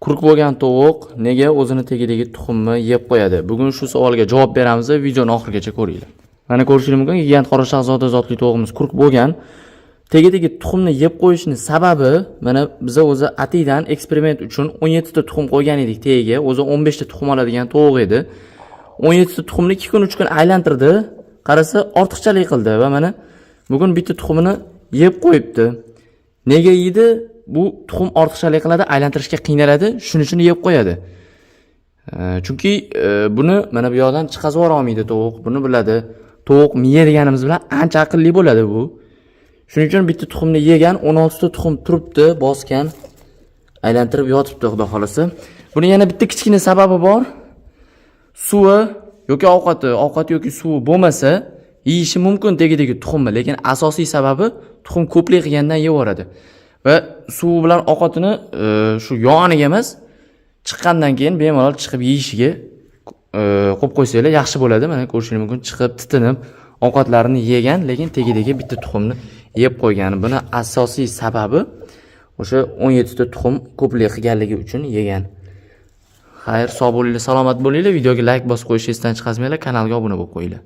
Qurq bo'lgan tovuq nega o'zini tagidagi tuxumni yeb qo'yadi? Bugun shu savolga javob beramiz va videoni oxirigacha ko'ringlar. Mana ko'rishingiz mumkin, gigant qora shahzoda zotli tovuqimiz qurq bo'lgan. Tagidagi tuxumni yeb qo'yishning sababi, mana biz o'zi atidan eksperiment uchun 17 ta tuxum qo'ygan edik tagiga. O'zi 15 ta tuxum oladigan tovuq edi. 17 ta tuxumni 2 kun 3 kun aylantirdi. Qarasa ortiqchalik qildi va mana bugun bitta tuxumini yeb qo'yibdi. Nega yedi? Bu tuxum ortiqchalik qiladi, aylantirishga qiynaladi, shuning uchun yeb qo'yadi. Chunki buni mana bu yoqdan chiqazib yora olmaydi tovuq, buni biladi. Tovuq miya deganimiz bilan ancha aqlli bo'ladi bu. Shuning uchun bitta tuxumni yegan, 16 ta tuxum turibdi, bosgan, aylantirib yotibdi, xudo xolasa. Buni yana bitta kichkina sababi bor. Suvi yoki ovqati yoki suvi bo'lmasa, yeyishi mumkin tagidagi tuxumni, lekin asosiy sababi tuxum ko'plik qilgandan yevoradi. Va suv bilan ovqatini shu yoniga emas, chiqqandan keyin bemalol chiqib yeyishiga qo'yib qo'ysanglar yaxshi bo'ladi. Mana ko'rishingiz mumkin, chiqib titinib ovqatlarini yegan, lekin tagidagi bitta tuxumni yeb qo'ygan. Buni asosiy sababi o'sha 17 ta tuxum ko'plik qilganligi uchun yegan. Xayr, sog' bo'linglar, salomat bo'linglar. Videoga like bosib qo'yishingizdan chiqazmanglar, kanalga obuna bo'lib qo'yinglar.